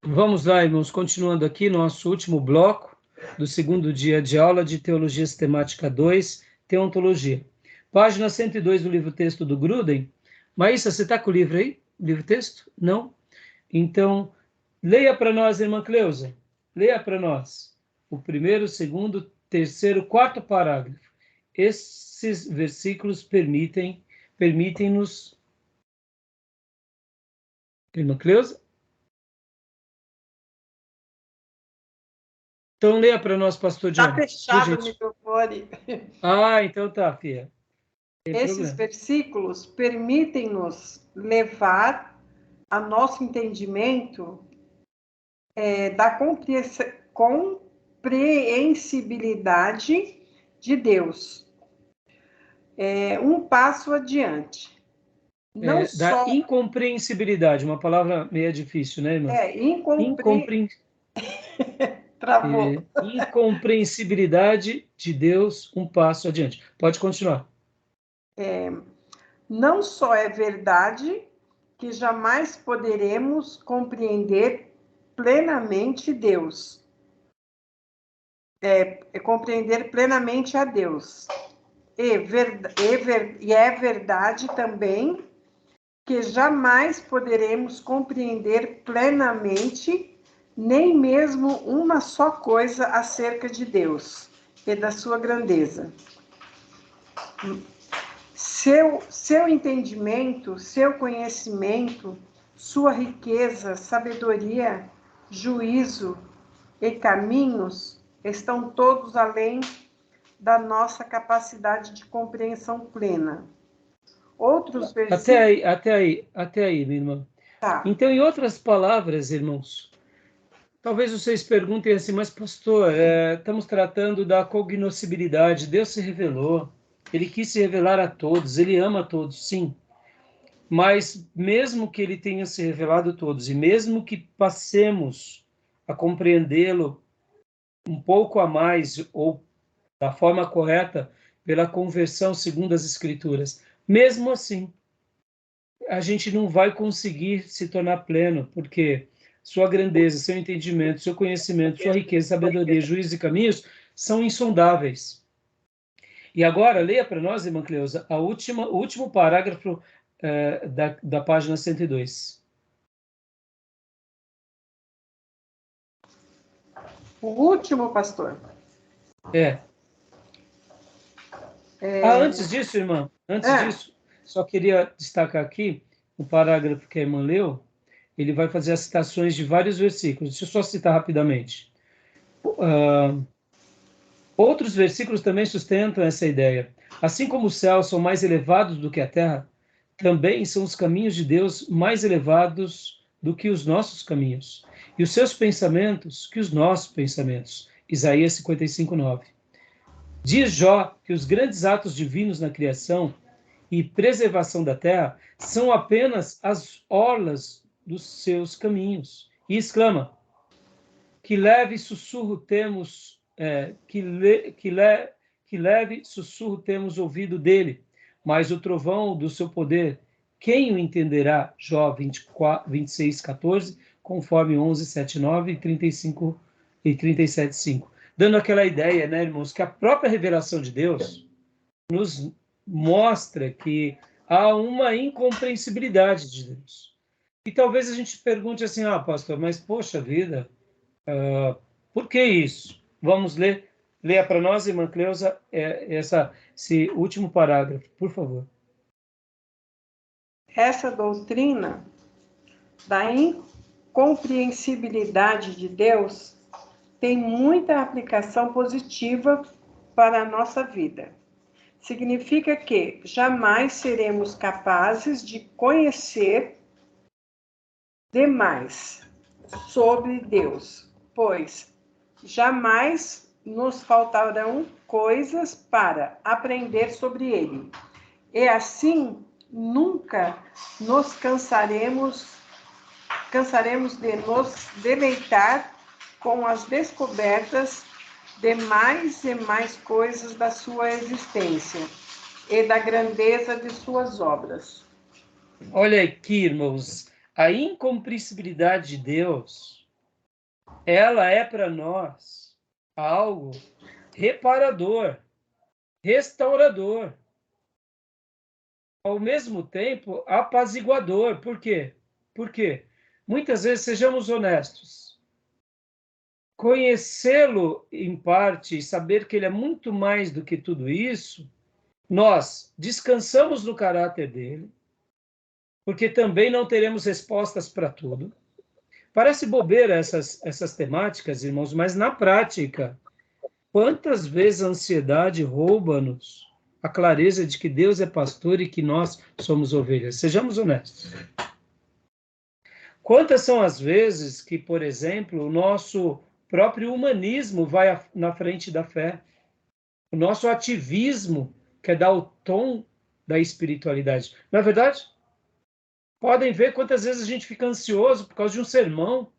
Vamos lá, irmãos, continuando aqui nosso último bloco do segundo dia de aula de Teologia Sistemática 2, Teontologia. Página 102 do livro-texto do Gruden. Maísa, você está com o livro aí? Livro-texto? Não? Então, leia para nós, irmã Cleusa. Leia para nós o primeiro, segundo, terceiro, quarto parágrafo. Esses versículos permitem-nos... Irmã Cleusa? Então, leia para nós, pastor John. Está fechado o microfone. Então tá, filha. Esses versículos permitem-nos levar a nosso entendimento da compreensibilidade de Deus. Um passo adiante. Não da incompreensibilidade, uma palavra meio difícil, né, irmã? Travou. Incompreensibilidade de Deus, um passo adiante. Pode continuar. Não só é verdade que jamais poderemos compreender plenamente Deus, compreender plenamente a Deus. E é verdade também que jamais poderemos compreender plenamente nem mesmo uma só coisa acerca de Deus e da sua grandeza. Seu entendimento, seu conhecimento, sua riqueza, sabedoria, juízo e caminhos estão todos além da nossa capacidade de compreensão plena. Outros versículos... Até aí, minha irmã. Tá. Então, em outras palavras, irmãos, talvez vocês perguntem assim, mas pastor, estamos tratando da cognoscibilidade, Deus se revelou, Ele quis se revelar a todos, Ele ama a todos, sim. Mas mesmo que Ele tenha se revelado a todos, e mesmo que passemos a compreendê-lo um pouco a mais, ou da forma correta, pela conversão segundo as Escrituras, mesmo assim, a gente não vai conseguir se tornar pleno, porque sua grandeza, seu entendimento, seu conhecimento, sua riqueza, sabedoria, juízo e caminhos são insondáveis. E agora, leia para nós, irmã Cleusa, o último parágrafo da página 102. O último, pastor. Antes disso, irmã, disso, só queria destacar aqui o parágrafo que a irmã leu. Ele vai fazer as citações de vários versículos. Deixa eu só citar rapidamente. Outros versículos também sustentam essa ideia. Assim como os céus são mais elevados do que a terra, também são os caminhos de Deus mais elevados do que os nossos caminhos, e os seus pensamentos que os nossos pensamentos. Isaías 55:9. Diz Jó que os grandes atos divinos na criação e preservação da terra são apenas as orlas dos seus caminhos. E exclama: que leve sussurro temos, que leve sussurro temos ouvido dele, mas o trovão do seu poder, quem o entenderá? Jó 26:14, conforme 11:7-9 e 35 e 37:5. Dando aquela ideia, né, irmãos, que a própria revelação de Deus nos mostra que há uma incompreensibilidade de Deus. E talvez a gente pergunte assim, pastor, mas poxa vida, por que isso? Vamos ler. Leia para nós, irmã Cleusa, esse último parágrafo, por favor. Essa doutrina da incompreensibilidade de Deus tem muita aplicação positiva para a nossa vida. Significa que jamais seremos capazes de conhecer demais sobre Deus, pois jamais nos faltarão coisas para aprender sobre Ele. E assim, nunca nos cansaremos de nos deleitar com as descobertas de mais e mais coisas da sua existência e da grandeza de suas obras. Olha aqui, irmãos, a incompreensibilidade de Deus ela é para nós algo reparador, restaurador, ao mesmo tempo apaziguador. Por quê? Porque muitas vezes, sejamos honestos, conhecê-lo em parte e saber que ele é muito mais do que tudo isso, nós descansamos no caráter dele, porque também não teremos respostas para tudo. Parece bobeira essas temáticas, irmãos, mas na prática, quantas vezes a ansiedade rouba-nos a clareza de que Deus é pastor e que nós somos ovelhas? Sejamos honestos. Quantas são as vezes que, por exemplo, o nosso próprio humanismo vai na frente da fé? O nosso ativismo quer dar o tom da espiritualidade. Não é verdade? Podem ver quantas vezes a gente fica ansioso por causa de um sermão,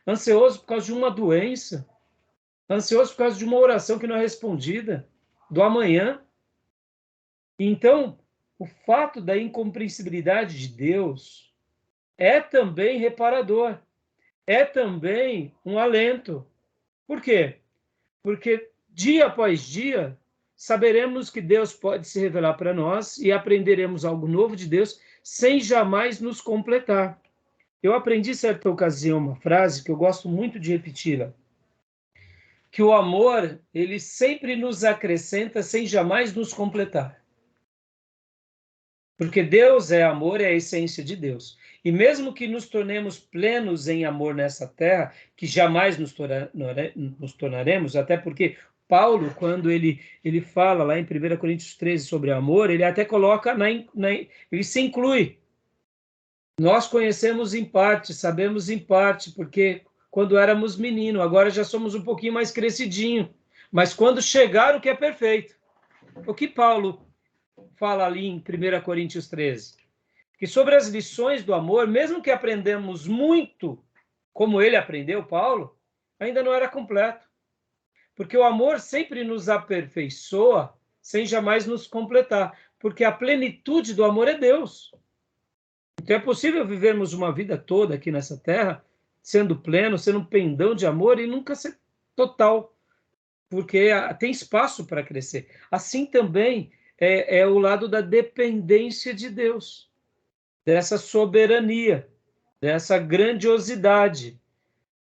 ansioso por causa de uma doença, ansioso por causa de uma oração que não é respondida, do amanhã. Então, o fato da incompreensibilidade de Deus é também reparador, é também um alento. Por quê? Porque dia após dia saberemos que Deus pode se revelar para nós e aprenderemos algo novo de Deus sem jamais nos completar. Eu aprendi certa ocasião uma frase que eu gosto muito de repeti-la, que o amor, ele sempre nos acrescenta sem jamais nos completar. Porque Deus é amor, é a essência de Deus. E mesmo que nos tornemos plenos em amor nessa terra, que jamais nos tornaremos, até porque Paulo, quando ele fala lá em 1 Coríntios 13 sobre amor, ele até coloca, ele se inclui. Nós conhecemos em parte, sabemos em parte, porque quando éramos menino, agora já somos um pouquinho mais crescidinho. Mas quando chegar o que é perfeito. O que Paulo fala ali em 1 Coríntios 13? Que sobre as lições do amor, mesmo que aprendemos muito, como ele aprendeu, Paulo, ainda não era completo. Porque o amor sempre nos aperfeiçoa, sem jamais nos completar. Porque a plenitude do amor é Deus. Então é possível vivermos uma vida toda aqui nessa terra, sendo pleno, sendo um pendão de amor e nunca ser total, porque tem espaço para crescer. Assim também é o lado da dependência de Deus, dessa soberania, dessa grandiosidade.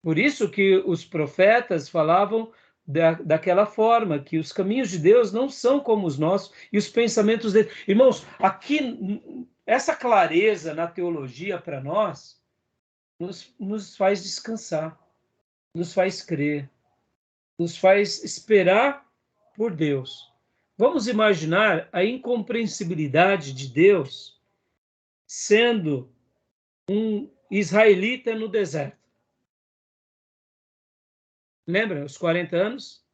Por isso que os profetas falavam daquela forma, que os caminhos de Deus não são como os nossos e os pensamentos dele. Irmãos, aqui, essa clareza na teologia para nós nos faz descansar, nos faz crer, nos faz esperar por Deus. Vamos imaginar a incompreensibilidade de Deus sendo um israelita no deserto. Lembra os 40 anos?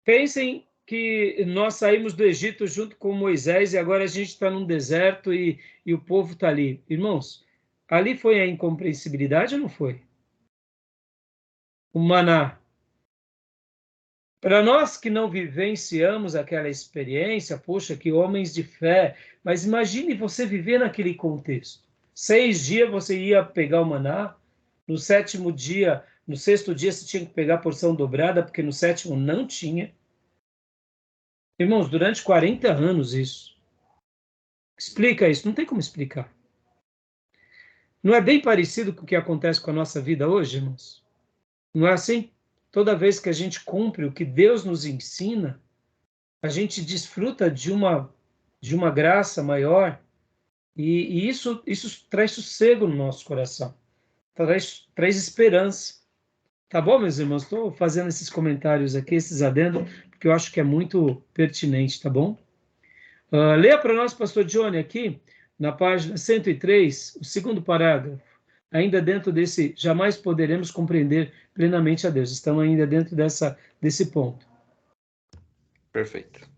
Pensem que nós saímos do Egito junto com Moisés e agora a gente está num deserto e o povo está ali. Irmãos, ali foi a incompreensibilidade ou não foi? O maná. Para nós que não vivenciamos aquela experiência, poxa, que homens de fé, mas imagine você viver naquele contexto. 6 dias você ia pegar o maná, no 7º dia, no 6º dia você tinha que pegar a porção dobrada, porque no 7º não tinha. Irmãos, durante 40 anos isso. Explica isso, não tem como explicar. Não é bem parecido com o que acontece com a nossa vida hoje, irmãos? Não é assim? Toda vez que a gente cumpre o que Deus nos ensina, a gente desfruta de uma graça maior e isso traz sossego no nosso coração, traz esperança. Tá bom, meus irmãos? Estou fazendo esses comentários aqui, esses adendos, porque eu acho que é muito pertinente, tá bom? Leia para nós, pastor Johnny, aqui, na página 103, o 2º parágrafo, ainda dentro desse, jamais poderemos compreender plenamente a Deus. Estamos ainda dentro desse ponto. Perfeito.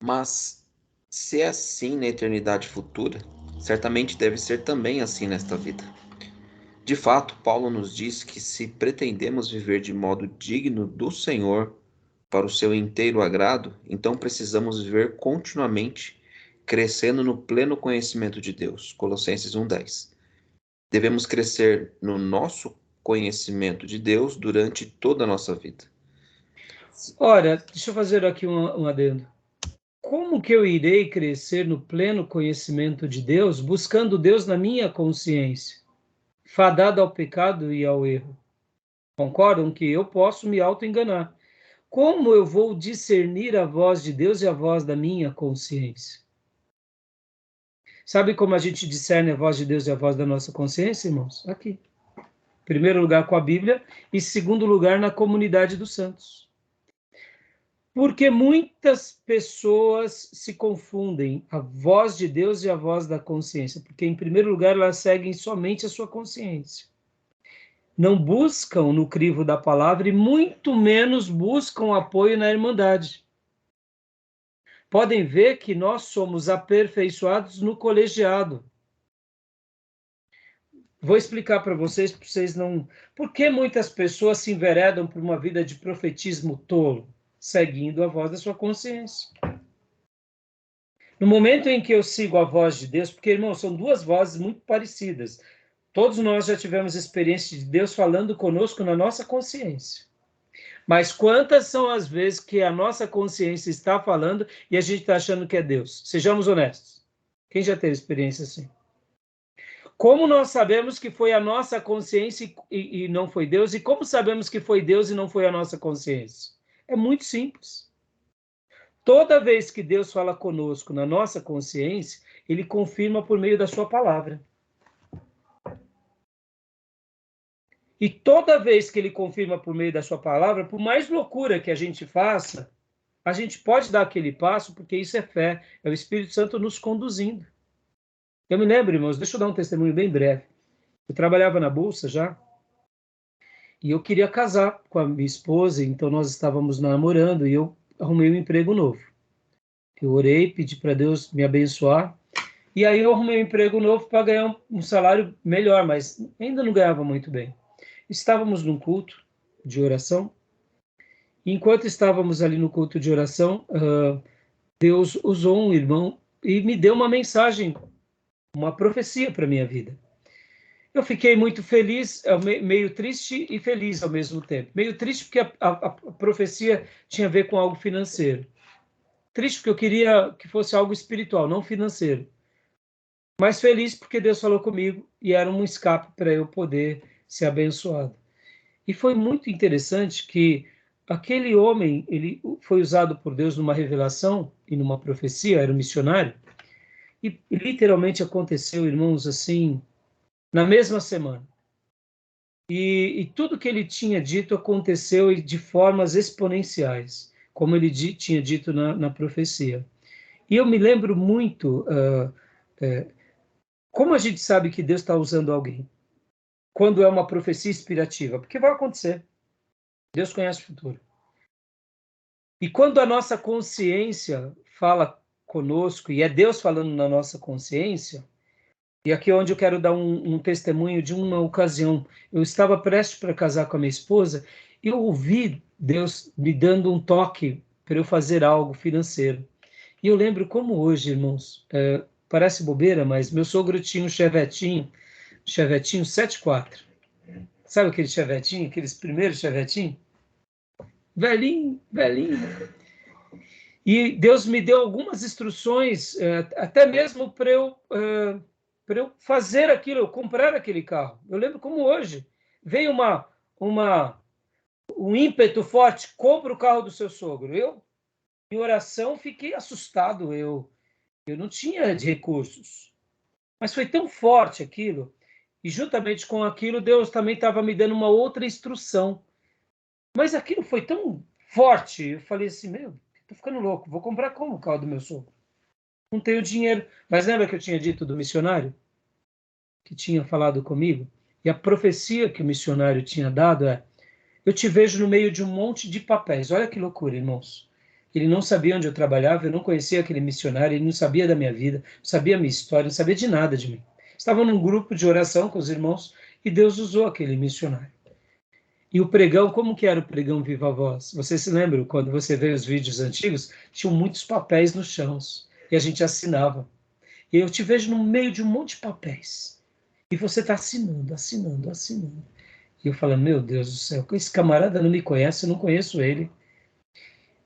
Mas, se é assim na eternidade futura, certamente deve ser também assim nesta vida. De fato, Paulo nos diz que se pretendemos viver de modo digno do Senhor, para o seu inteiro agrado, então precisamos viver continuamente crescendo no pleno conhecimento de Deus. Colossenses 1:10. Devemos crescer no nosso conhecimento de Deus durante toda a nossa vida. Ora, deixa eu fazer aqui um adendo. Como que eu irei crescer no pleno conhecimento de Deus, buscando Deus na minha consciência, fadado ao pecado e ao erro? Concordam que eu posso me auto-enganar. Como eu vou discernir a voz de Deus e a voz da minha consciência? Sabe como a gente discerne a voz de Deus e a voz da nossa consciência, irmãos? Aqui. Em primeiro lugar com a Bíblia e em segundo lugar na comunidade dos santos. Porque muitas pessoas se confundem a voz de Deus e a voz da consciência, porque em primeiro lugar elas seguem somente a sua consciência. Não buscam no crivo da palavra e muito menos buscam apoio na irmandade. Podem ver que nós somos aperfeiçoados no colegiado. Vou explicar para vocês não... Por que muitas pessoas se enveredam por uma vida de profetismo tolo, seguindo a voz da sua consciência? No momento em que eu sigo a voz de Deus, porque, irmãos, são duas vozes muito parecidas. Todos nós já tivemos experiência de Deus falando conosco na nossa consciência. Mas quantas são as vezes que a nossa consciência está falando e a gente está achando que é Deus? Sejamos honestos. Quem já teve experiência assim? Como nós sabemos que foi a nossa consciência e não foi Deus? E como sabemos que foi Deus e não foi a nossa consciência? É muito simples. Toda vez que Deus fala conosco na nossa consciência, ele confirma por meio da sua palavra. E toda vez que ele confirma por meio da sua palavra, por mais loucura que a gente faça, a gente pode dar aquele passo, porque isso é fé, é o Espírito Santo nos conduzindo. Eu me lembro, irmãos, deixa eu dar um testemunho bem breve. Eu trabalhava na Bolsa já, e eu queria casar com a minha esposa, então nós estávamos namorando, e eu arrumei um emprego novo. Eu orei, pedi para Deus me abençoar, e aí eu arrumei um emprego novo para ganhar um salário melhor, mas ainda não ganhava muito bem. Estávamos num culto de oração, e enquanto estávamos ali no culto de oração, Deus usou um irmão e me deu uma mensagem, uma profecia para a minha vida. Eu fiquei muito feliz, meio triste e feliz ao mesmo tempo. Meio triste porque a profecia tinha a ver com algo financeiro. Triste porque eu queria que fosse algo espiritual, não financeiro. Mas feliz porque Deus falou comigo e era um escape para eu poder ser abençoado. E foi muito interessante que aquele homem, ele foi usado por Deus numa revelação e numa profecia, era um missionário, e literalmente aconteceu, irmãos, assim, na mesma semana. E tudo que ele tinha dito aconteceu de formas exponenciais, como ele tinha dito na profecia. E eu me lembro muito, como a gente sabe que Deus está usando alguém? Quando é uma profecia inspirativa, porque vai acontecer. Deus conhece o futuro. E quando a nossa consciência fala conosco, e é Deus falando na nossa consciência, e aqui é onde eu quero dar um testemunho de uma ocasião. Eu estava prestes para casar com a minha esposa, e eu ouvi Deus me dando um toque para eu fazer algo financeiro. E eu lembro como hoje, irmãos, parece bobeira, mas meu sogro tinha um Chevetinho 7.4. Sabe aquele Chevetinho, aqueles primeiros Chevetinho? Velhinho, velhinho. E Deus me deu algumas instruções, até mesmo para eu fazer aquilo, eu comprar aquele carro. Eu lembro como hoje. Veio um ímpeto forte, compra o carro do seu sogro. Eu, em oração, fiquei assustado. Eu não tinha de recursos. Mas foi tão forte aquilo. E juntamente com aquilo, Deus também estava me dando uma outra instrução. Mas aquilo foi tão forte, eu falei assim, tô ficando louco, vou comprar como o carro do meu sogro? Não tenho dinheiro. Mas lembra que eu tinha dito do missionário? Que tinha falado comigo? E a profecia que o missionário tinha dado é, eu te vejo no meio de um monte de papéis. Olha que loucura, irmãos. Ele não sabia onde eu trabalhava, eu não conhecia aquele missionário, ele não sabia da minha vida, não sabia a minha história, não sabia de nada de mim. Estava num grupo de oração com os irmãos e Deus usou aquele missionário. E o pregão, como que era o pregão Viva Voz? Você se lembra, quando você vê os vídeos antigos, tinham muitos papéis nos chãos, e a gente assinava. E eu te vejo no meio de um monte de papéis. E você está assinando, assinando, assinando. E eu falo, meu Deus do céu, esse camarada não me conhece, eu não conheço ele.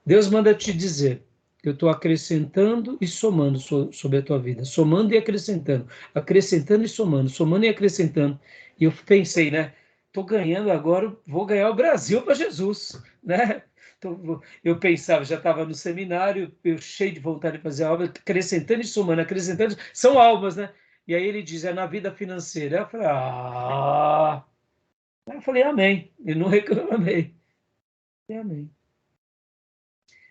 Deus manda te dizer, eu estou acrescentando e somando sobre a tua vida, somando e acrescentando e somando e acrescentando. E eu pensei, né? Estou ganhando agora, vou ganhar o Brasil para Jesus, né? Então, eu pensava, já estava no seminário, eu cheio de vontade de fazer a obra, acrescentando e somando, acrescentando, são almas, né? E aí ele diz, é na vida financeira. Eu falei, Aí eu falei, amém. Eu não reclamei. Amém.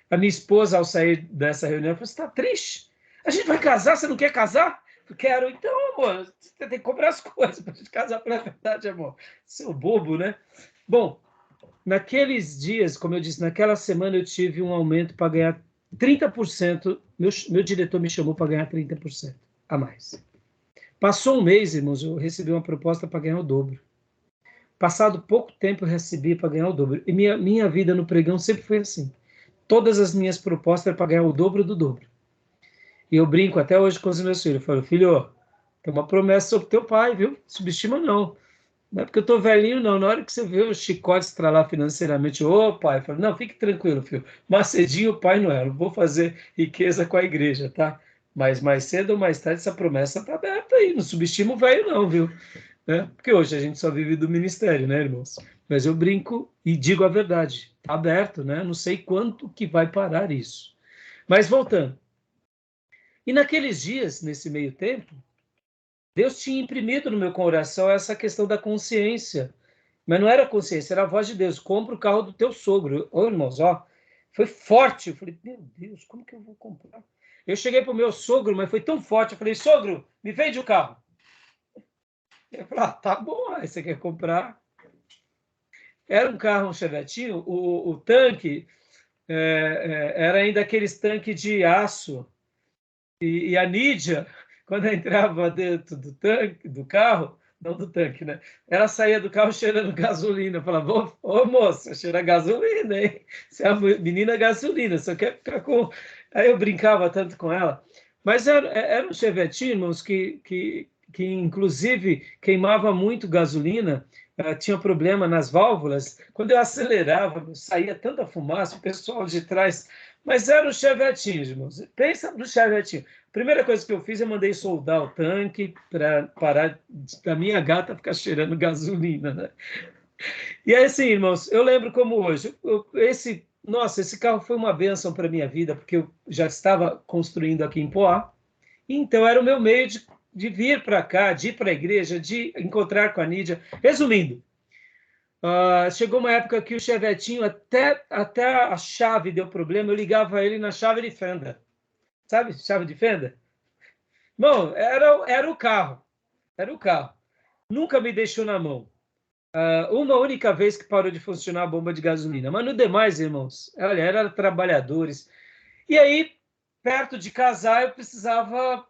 A minha esposa, ao sair dessa reunião, falou, você está triste? A gente vai casar, você não quer casar? Eu quero. Então, amor, você tem que comprar as coisas para a gente casar pela verdade, amor. Seu bobo, né? Bom, naqueles dias, como eu disse, naquela semana eu tive um aumento para ganhar 30%. Meu diretor me chamou para ganhar 30% a mais. Passou um mês, irmãos, eu recebi uma proposta para ganhar o dobro. Passado pouco tempo eu recebi para ganhar o dobro. E minha vida no pregão sempre foi assim. Todas as minhas propostas eram para ganhar o dobro do dobro. E eu brinco até hoje com os meus filhos. Eu falo, filho, tem uma promessa sobre teu pai, viu? Subestima não. Não é porque eu tô velhinho, não. Na hora que você vê o chicote estralar financeiramente, ô pai, eu falo, não, fique tranquilo, filho. Mais cedinho o pai não é. Eu vou fazer riqueza com a igreja, tá? Mas mais cedo ou mais tarde essa promessa tá aberta aí. Não subestima o velho, não, viu? Né? Porque hoje a gente só vive do ministério, né, irmãos? Mas eu brinco e digo a verdade. Está aberto, né? Não sei quanto que vai parar isso. Mas voltando. E naqueles dias, nesse meio tempo, Deus tinha imprimido no meu coração essa questão da consciência. Mas não era consciência, era a voz de Deus. Compra o carro do teu sogro. Ô, irmãos, ó, foi forte. Eu falei, meu Deus, como que eu vou comprar? Eu cheguei para o meu sogro, mas foi tão forte. Eu falei, sogro, me vende o carro. Ele falou, tá bom, aí você quer comprar? Era um carro, um chevetinho, o tanque era ainda aqueles tanques de aço. E a Nídia, quando entrava dentro do tanque, do carro, não do tanque, né? Ela saía do carro cheirando gasolina. Eu falava, ô moça, cheira gasolina, hein? Você é a menina gasolina, só quer ficar com... Aí eu brincava tanto com ela. Mas era um chevetinho, irmãos, que inclusive queimava muito gasolina, tinha problema nas válvulas. Quando eu acelerava, saía tanta fumaça, o pessoal de trás... Mas era um chevetinho, irmãos. Pensa no chevetinho. A primeira coisa que eu fiz, eu mandei soldar o tanque para parar da minha gata ficar cheirando gasolina, né? E aí, assim, irmãos, eu lembro como hoje. Esse carro foi uma bênção para a minha vida, porque eu já estava construindo aqui em Poá. Então, era o meu meio de vir para cá, de ir para a igreja, de encontrar com a Nídia. Resumindo, chegou uma época que o chevetinho, até a chave deu problema, eu ligava ele na chave de fenda. Sabe, chave de fenda? Bom, era o carro. Era o carro. Nunca me deixou na mão. Uma única vez que parou de funcionar a bomba de gasolina. Mas no demais, irmãos, olha, eram trabalhadores. E aí, perto de casar, eu precisava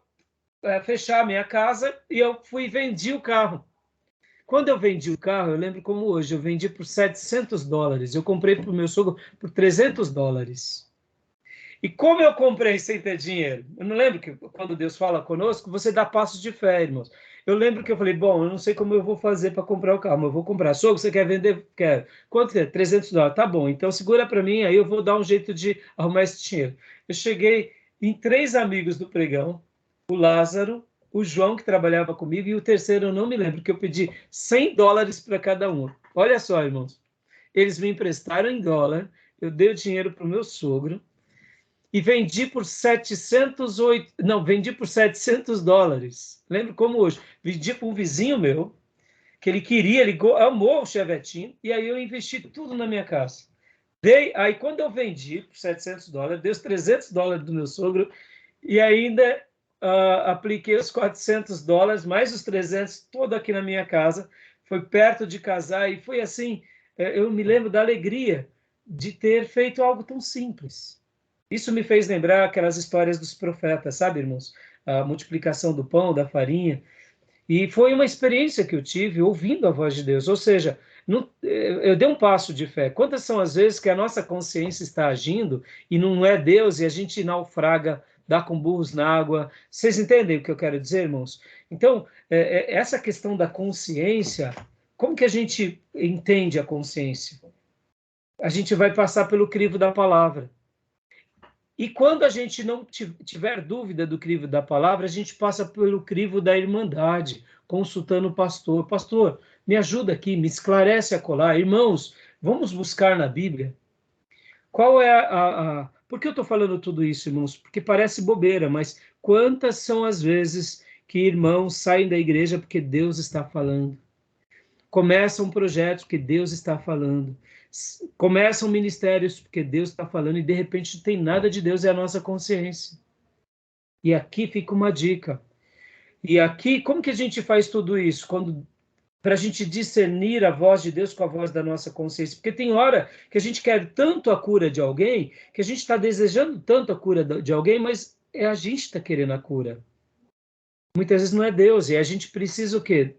fechar a minha casa e eu fui e vendi o carro. Quando eu vendi o carro, eu lembro como hoje, eu vendi por $700. Eu comprei para o meu sogro por $300. E como eu comprei sem ter dinheiro? Eu não lembro que quando Deus fala conosco, você dá passos de fé, irmãos. Eu lembro que eu falei, bom, eu não sei como eu vou fazer para comprar o carro, mas eu vou comprar. Sogro, você quer vender? Quero. Quanto é? $300. Tá bom, então segura para mim, aí eu vou dar um jeito de arrumar esse dinheiro. Eu cheguei em 3 amigos do pregão, o Lázaro, o João, que trabalhava comigo, e o terceiro eu não me lembro, que eu pedi $100 para cada um. Olha só, irmãos. Eles me emprestaram em dólar, eu dei o dinheiro para o meu sogro, e vendi por $700. Lembro como hoje. Vendi para um vizinho meu, que ele queria, ele amou o chevetinho, e aí eu investi tudo na minha casa. Aí quando eu vendi por $700, dei os $300 do meu sogro, e ainda apliquei os $400, mais os 300, todo aqui na minha casa. Foi perto de casar, e foi assim, eu me lembro da alegria de ter feito algo tão simples. Isso me fez lembrar aquelas histórias dos profetas, sabe, irmãos? A multiplicação do pão, da farinha. E foi uma experiência que eu tive ouvindo a voz de Deus. Ou seja, eu dei um passo de fé. Quantas são as vezes que a nossa consciência está agindo e não é Deus e a gente naufraga dar com burros na água. Vocês entendem o que eu quero dizer, irmãos? Então, essa questão da consciência, como que a gente entende a consciência? A gente vai passar pelo crivo da palavra. E quando a gente não tiver dúvida do crivo da palavra, a gente passa pelo crivo da irmandade, consultando o pastor. Pastor, me ajuda aqui, me esclarece a colar. Irmãos, vamos buscar na Bíblia. Qual é Por que eu estou falando tudo isso, irmãos? Porque parece bobeira, mas quantas são as vezes que irmãos saem da igreja porque Deus está falando? Começam projetos porque Deus está falando. Começam ministérios porque Deus está falando e de repente não tem nada de Deus, é a nossa consciência. E aqui fica uma dica. E aqui, como que a gente faz tudo isso? Para a gente discernir a voz de Deus com a voz da nossa consciência. Porque tem hora que a gente quer tanto a cura de alguém, que a gente está desejando tanto a cura de alguém, mas é a gente que está querendo a cura. Muitas vezes não é Deus, e a gente precisa o quê?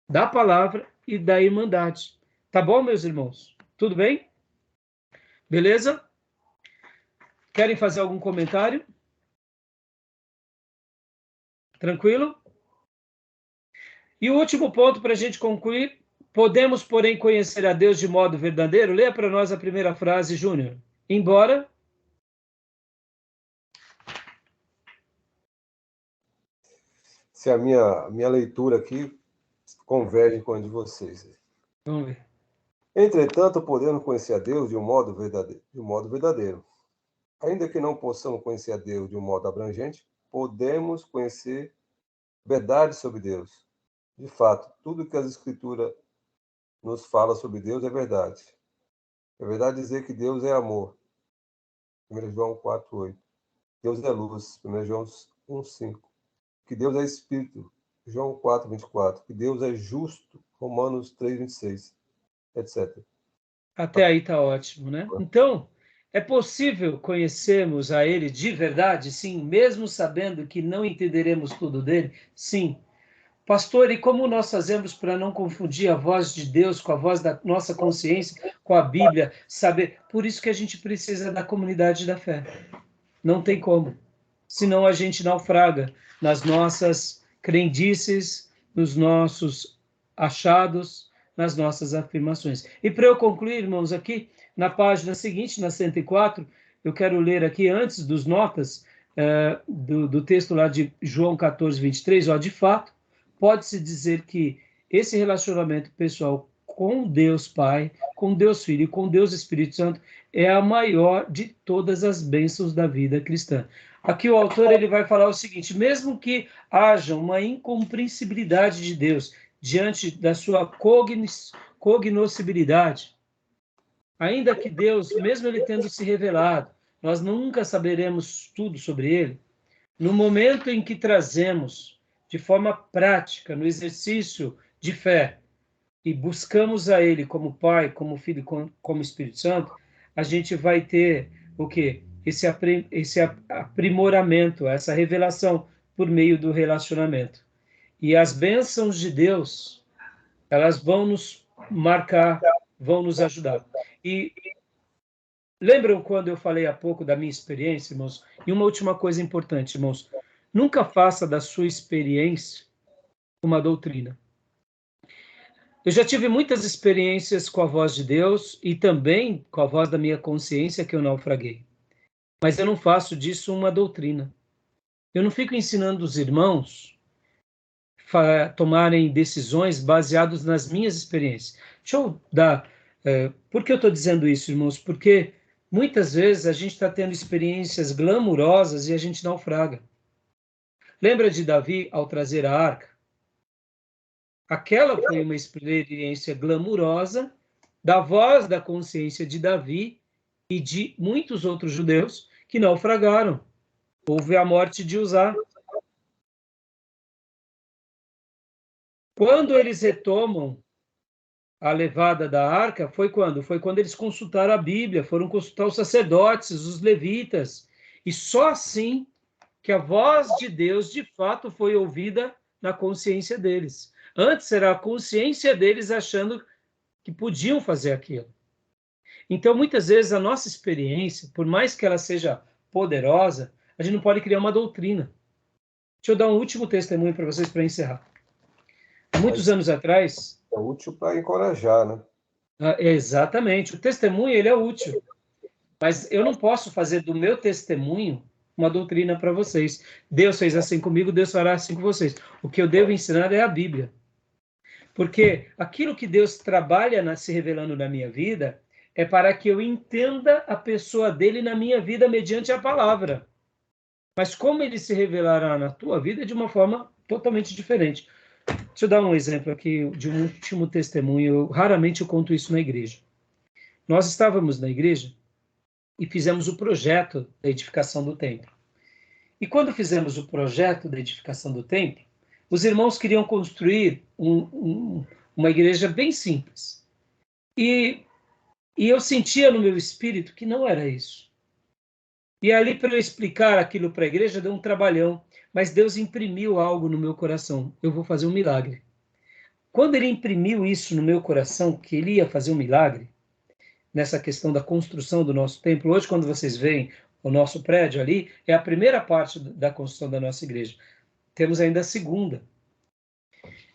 Da palavra e da irmandade. Tá bom, meus irmãos? Tudo bem? Beleza? Querem fazer algum comentário? Tranquilo? E o último ponto para a gente concluir. Podemos, porém, conhecer a Deus de modo verdadeiro? Leia para nós a primeira frase, Júnior. Embora... Se a minha leitura aqui converge com a de vocês. Vamos ver. Entretanto, podemos conhecer a Deus de um modo verdadeiro. Ainda que não possamos conhecer a Deus de um modo abrangente, podemos conhecer verdade sobre Deus. De fato, tudo que as Escrituras nos fala sobre Deus é verdade. É verdade dizer que Deus é amor. 1 João 4:8. Deus é luz. 1 João 1:5. Que Deus é Espírito. João 4:24. Que Deus é justo. Romanos 3:26. Etc. Até aí está ótimo, né? Então, é possível conhecermos a Ele de verdade? Sim, mesmo sabendo que não entenderemos tudo dele? Sim. Pastor, e como nós fazemos para não confundir a voz de Deus com a voz da nossa consciência, com a Bíblia, saber? Por isso que a gente precisa da comunidade da fé. Não tem como. Senão a gente naufraga nas nossas crendices, nos nossos achados, nas nossas afirmações. E para eu concluir, irmãos, aqui, na página seguinte, na 104, eu quero ler aqui, antes dos notas, do texto lá de João 14:23, de fato, pode-se dizer que esse relacionamento pessoal com Deus Pai, com Deus Filho e com Deus Espírito Santo é a maior de todas as bênçãos da vida cristã. Aqui o autor ele vai falar o seguinte: mesmo que haja uma incompreensibilidade de Deus diante da sua cognoscibilidade, ainda que Deus, mesmo ele tendo se revelado, nós nunca saberemos tudo sobre ele, no momento em que trazemos de forma prática, no exercício de fé, e buscamos a Ele como Pai, como Filho, como Espírito Santo, a gente vai ter o quê? Esse aprimoramento, essa revelação por meio do relacionamento. E as bênçãos de Deus, elas vão nos marcar, vão nos ajudar. E lembram quando eu falei há pouco da minha experiência, irmãos? E uma última coisa importante, irmãos. Nunca faça da sua experiência uma doutrina. Eu já tive muitas experiências com a voz de Deus e também com a voz da minha consciência que eu naufraguei. Mas eu não faço disso uma doutrina. Eu não fico ensinando os irmãos a tomarem decisões baseadas nas minhas experiências. Deixa eu dar... por que eu estou dizendo isso, irmãos? Porque muitas vezes a gente está tendo experiências glamurosas e a gente naufraga. Lembra de Davi ao trazer a arca? Aquela foi uma experiência glamurosa da voz da consciência de Davi e de muitos outros judeus que naufragaram. Houve a morte de Uzá. Quando eles retomam a levada da arca, foi quando? Foi quando eles consultaram a Bíblia, foram consultar os sacerdotes, os levitas, e só assim que a voz de Deus, de fato, foi ouvida na consciência deles. Antes era a consciência deles achando que podiam fazer aquilo. Então, muitas vezes, a nossa experiência, por mais que ela seja poderosa, a gente não pode criar uma doutrina. Deixa eu dar um último testemunho para vocês para encerrar. Há muitos anos atrás... É útil para encorajar, né? Exatamente. O testemunho, ele é útil. Mas eu não posso fazer do meu testemunho uma doutrina para vocês. Deus fez assim comigo, Deus fará assim com vocês. O que eu devo ensinar é a Bíblia. Porque aquilo que Deus trabalha se revelando na minha vida é para que eu entenda a pessoa dele na minha vida mediante a palavra. Mas como ele se revelará na tua vida é de uma forma totalmente diferente. Deixa eu dar um exemplo aqui de um último testemunho. Raramente eu conto isso na igreja. Nós estávamos na igreja e fizemos o projeto da edificação do templo. E quando fizemos o projeto da edificação do templo, os irmãos queriam construir uma igreja bem simples. E eu sentia no meu espírito que não era isso. E ali, para eu explicar aquilo para a igreja, deu um trabalhão. Mas Deus imprimiu algo no meu coração. Eu vou fazer um milagre. Quando ele imprimiu isso no meu coração, que ele ia fazer um milagre, nessa questão da construção do nosso templo, hoje, quando vocês veem o nosso prédio ali, é a primeira parte da construção da nossa igreja. Temos ainda a segunda,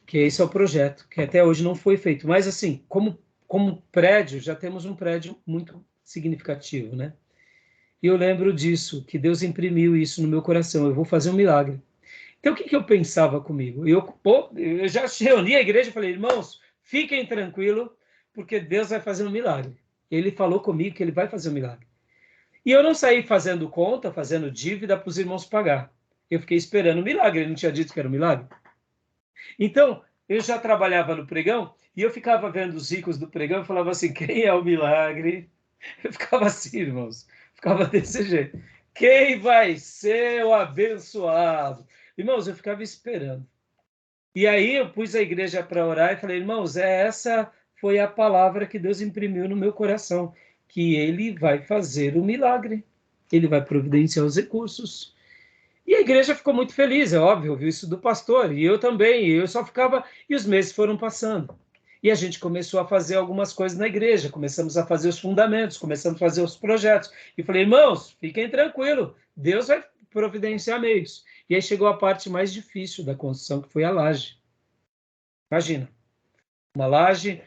que esse é o projeto, que até hoje não foi feito. Mas, assim, como prédio, já temos um prédio muito significativo, né? E eu lembro disso, que Deus imprimiu isso no meu coração. Eu vou fazer um milagre. Então, o que eu pensava comigo? Eu já reuni a igreja e falei, irmãos, fiquem tranquilos, porque Deus vai fazer um milagre. Ele falou comigo que ele vai fazer um milagre. E eu não saí fazendo conta, fazendo dívida para os irmãos pagar. Eu fiquei esperando o milagre. Ele não tinha dito que era um milagre? Então, eu já trabalhava no pregão e eu ficava vendo os ricos do pregão e falava assim, quem é o milagre? Eu ficava assim, irmãos. Ficava desse jeito. Quem vai ser o abençoado? Irmãos, eu ficava esperando. E aí eu pus a igreja para orar e falei, irmãos, essa foi a palavra que Deus imprimiu no meu coração, que ele vai fazer o milagre. Ele vai providenciar os recursos. E a igreja ficou muito feliz, é óbvio, ouviu isso do pastor, e eu também, e eu só ficava, e os meses foram passando. E a gente começou a fazer algumas coisas na igreja, começamos a fazer os fundamentos, começamos a fazer os projetos. E falei, irmãos, fiquem tranquilos, Deus vai providenciar meios. E aí chegou a parte mais difícil da construção, que foi a laje. Imagina, uma laje,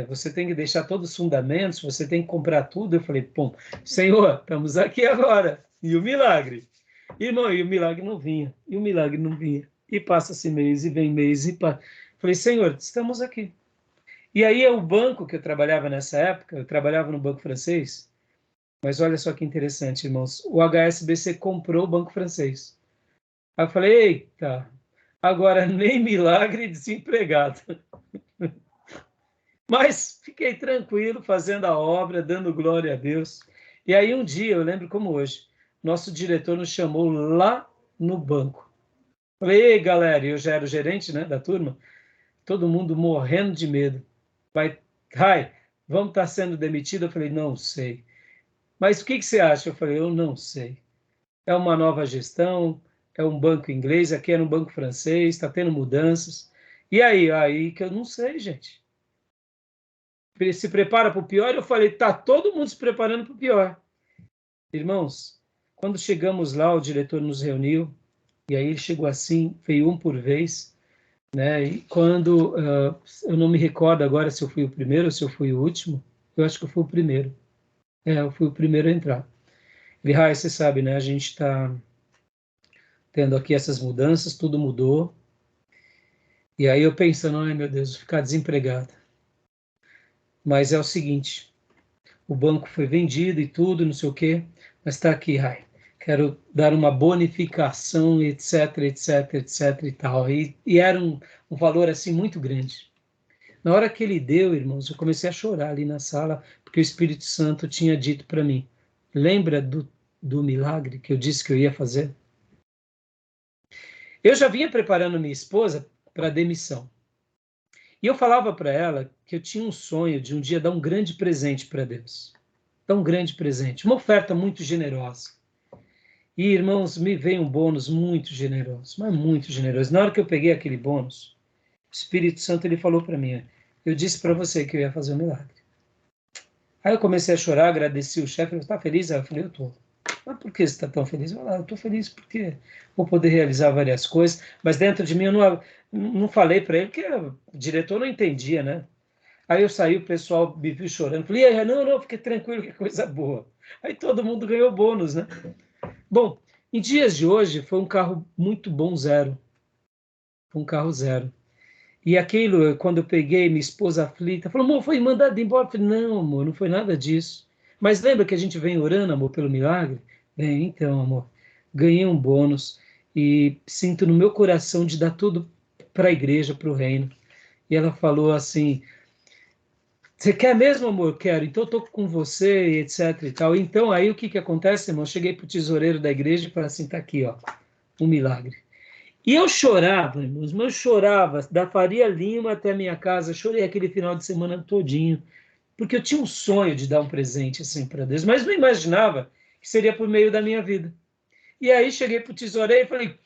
você tem que deixar todos os fundamentos, você tem que comprar tudo. Eu falei, pô, Senhor, estamos aqui agora. E o milagre? Irmão, e o milagre não vinha, e o milagre não vinha. E passa-se mês, e vem mês, e passa. Falei, Senhor, estamos aqui. E aí o banco que eu trabalhava nessa época, eu trabalhava no Banco Francês, mas olha só que interessante, irmãos, o HSBC comprou o Banco Francês. Aí eu falei, eita, agora nem milagre desempregado. Mas fiquei tranquilo, fazendo a obra, dando glória a Deus. E aí um dia, eu lembro como hoje, nosso diretor nos chamou lá no banco. Falei, ei, galera, eu já era o gerente, né, da turma, todo mundo morrendo de medo. Vamos estar sendo demitido? Eu falei, não sei. Mas o que você acha? Eu falei, eu não sei. É uma nova gestão, é um banco inglês, aqui era um banco francês, está tendo mudanças. E aí que eu não sei, gente. Se prepara para o pior? Eu falei, está todo mundo se preparando para o pior. Irmãos, quando chegamos lá, o diretor nos reuniu, e aí ele chegou assim, veio um por vez, né? E quando, eu não me recordo agora se eu fui o primeiro ou se eu fui o último, eu acho que eu fui o primeiro. Eu fui o primeiro a entrar. Ele, você sabe, né? A gente está tendo aqui essas mudanças, tudo mudou. E aí eu pensando, ai meu Deus, vou ficar desempregado. Mas é o seguinte, o banco foi vendido e tudo, não sei o quê, mas está aqui, quero dar uma bonificação, etc, etc, etc e tal. E era um valor assim muito grande. Na hora que ele deu, irmãos, eu comecei a chorar ali na sala, porque o Espírito Santo tinha dito para mim, lembra do milagre que eu disse que eu ia fazer? Eu já vinha preparando minha esposa para a demissão. E eu falava para ela que eu tinha um sonho de um dia dar um grande presente para Deus. Dar um grande presente, uma oferta muito generosa. E, irmãos, me veio um bônus muito generoso, mas muito generoso. Na hora que eu peguei aquele bônus, o Espírito Santo ele falou para mim, eu disse para você que eu ia fazer um milagre. Aí eu comecei a chorar, agradeci o chefe, ele está feliz? Aí eu falei, eu estou. Mas por que você está tão feliz? Eu estou feliz porque vou poder realizar várias coisas, mas dentro de mim eu não falei para ele, porque o diretor não entendia, né? Aí eu saí, o pessoal me viu chorando. Falei, não, fique tranquilo, que coisa boa. Aí todo mundo ganhou bônus, né? Bom, em dias de hoje foi um carro muito bom, zero. Foi um carro zero. E aquilo, quando eu peguei, minha esposa aflita, falou, amor, foi mandado embora. Eu falei, não, amor, não foi nada disso. Mas lembra que a gente vem orando, amor, pelo milagre? Bem, então, amor, ganhei um bônus e sinto no meu coração de dar tudo para a igreja, para o reino. E ela falou assim, você quer mesmo, amor? Quero. Então eu estou com você, e etc e tal. Então aí o que acontece, irmão? Eu cheguei para o tesoureiro da igreja e falei assim, tá aqui, ó, um milagre. E eu chorava, irmãos, mas eu chorava da Faria Lima até a minha casa, chorei aquele final de semana todinho, porque eu tinha um sonho de dar um presente assim para Deus, mas não imaginava que seria por meio da minha vida. E aí cheguei para o tesoureiro e falei,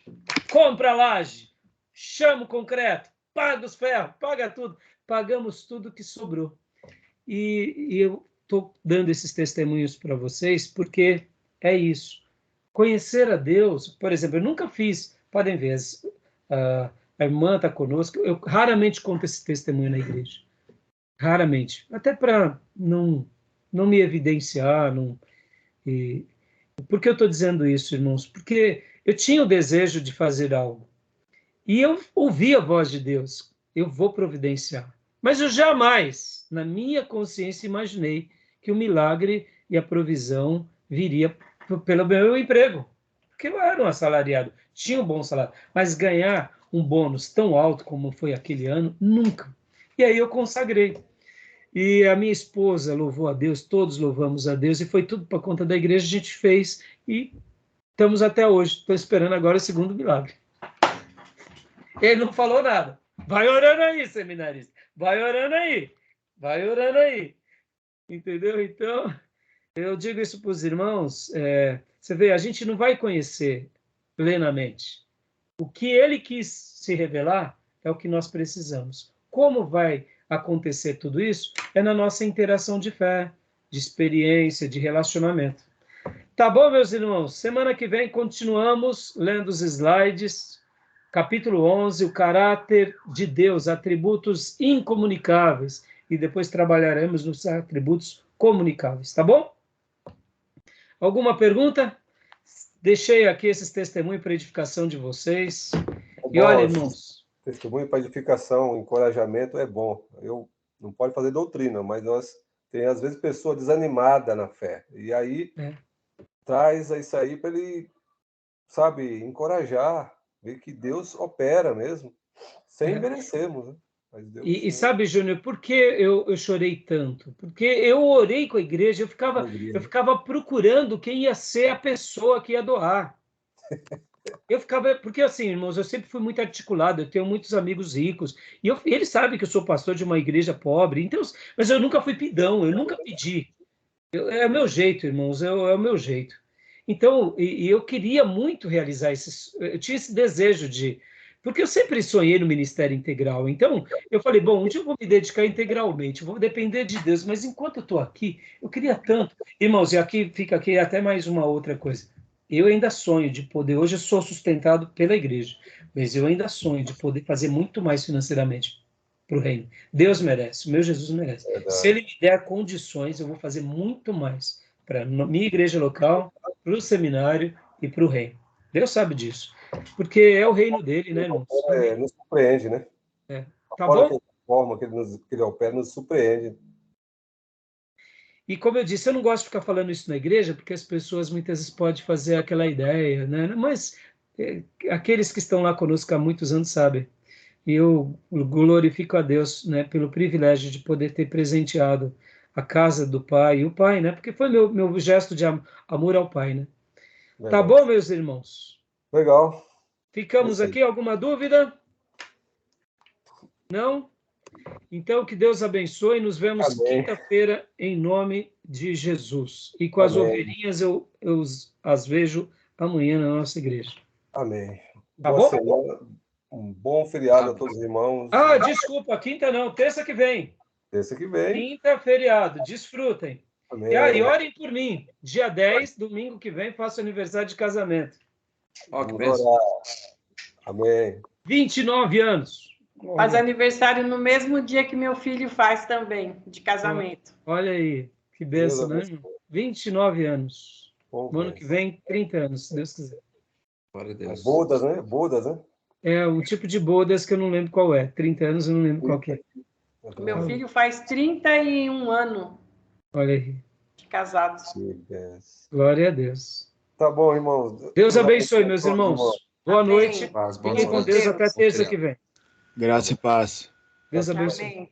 compra a laje, chama o concreto, paga os ferros, paga tudo. Pagamos tudo que sobrou. E eu estou dando esses testemunhos para vocês porque é isso. Conhecer a Deus, por exemplo, eu nunca fiz, podem ver, a irmã está conosco, eu raramente conto esse testemunho na igreja. Raramente. Até para não me evidenciar. Por que eu estou dizendo isso, irmãos? Porque eu tinha o desejo de fazer algo. E eu ouvi a voz de Deus. Eu vou providenciar. Mas eu jamais, na minha consciência, imaginei que o milagre e a provisão viria pelo meu emprego. Porque eu era um assalariado, tinha um bom salário. Mas ganhar um bônus tão alto como foi aquele ano, nunca. E aí eu consagrei. E a minha esposa louvou a Deus, todos louvamos a Deus, e foi tudo para conta da igreja, a gente fez, e estamos até hoje. Estou esperando agora o segundo milagre. Ele não falou nada. Vai orando aí, seminarista. Vai orando aí. Vai orando aí. Entendeu? Então, eu digo isso para os irmãos. Você vê, a gente não vai conhecer plenamente. O que ele quis se revelar é o que nós precisamos. Como vai acontecer tudo isso? É na nossa interação de fé, de experiência, de relacionamento. Tá bom, meus irmãos? Semana que vem continuamos lendo os slides. Capítulo 11, o caráter de Deus, atributos incomunicáveis. E depois trabalharemos nos atributos comunicáveis. Tá bom? Alguma pergunta? Deixei aqui esses testemunhos para edificação de vocês. E olha, irmãos... Testemunho para edificação, encorajamento é bom. Eu não pode fazer doutrina, mas nós tem às vezes pessoa desanimada na fé. E aí traz isso aí para ele, sabe, encorajar, ver que Deus opera mesmo, sem merecermos, né? Mas Deus, e sabe, Júnior, por que eu chorei tanto? Porque eu orei com a igreja, eu ficava procurando quem ia ser a pessoa que ia doar. Eu ficava, porque assim, irmãos, eu sempre fui muito articulado, eu tenho muitos amigos ricos, e eles sabem que eu sou pastor de uma igreja pobre, então, mas eu nunca fui pidão, eu nunca pedi. É o meu jeito, irmãos, é o meu jeito. Então, e eu queria muito realizar eu tinha esse desejo porque eu sempre sonhei no ministério integral, então eu falei, bom, um dia eu vou me dedicar integralmente, eu vou depender de Deus, mas enquanto eu estou aqui, eu queria tanto. Irmãos, e aqui fica aqui até mais uma outra coisa. Eu ainda sonho de poder, hoje eu sou sustentado pela igreja, mas eu ainda sonho de poder fazer muito mais financeiramente para o reino. Deus merece, o meu Jesus merece. Se ele me der condições, eu vou fazer muito mais para a minha igreja local, para o seminário e para o reino. Deus sabe disso, porque é o reino dele, né, irmãos? Nos surpreende, né? Tá bom? A forma que ele opera nos surpreende. E como eu disse, eu não gosto de ficar falando isso na igreja, porque as pessoas muitas vezes podem fazer aquela ideia, né? Mas aqueles que estão lá conosco há muitos anos sabem. E eu glorifico a Deus, né, pelo privilégio de poder ter presenteado a casa do Pai e o Pai, né? Porque foi meu gesto de amor ao Pai, né? Tá bom, meus irmãos? Legal. Ficamos aqui? Alguma dúvida? Não? Então, que Deus abençoe. Nos vemos quinta-feira, em nome de Jesus. E com as ovelhinhas, eu as vejo amanhã na nossa igreja. Amém. Tá Boa bom? semana. Um bom feriado a todos os irmãos. Desculpa, quinta não, terça que vem. Terça que vem. Quinta, feriado. Desfrutem. E aí, orem por mim. Dia 10, domingo que vem, faço aniversário de casamento. Ó, que Vamos benção. orar. Amém. 29 anos. Faz aniversário no mesmo dia que meu filho faz também, de casamento. Olha aí, que benção, Deus né? 29 anos. Bom, No ano que vem, 30 anos, se Deus quiser. Glória a Deus. Bodas, né? Bodas, né? É um tipo de bodas que eu não lembro qual é. 30 anos eu não lembro qual que é. Meu filho faz 31 anos Olha aí. de casados. Que benção. Glória a Deus. Tá bom, irmãos. Deus abençoe, meus irmãos. Boa Amém. noite. Paz, boa Fiquem com noite. Deus até Deus. terça que vem. Graça e paz. Deus abençoe. Amém.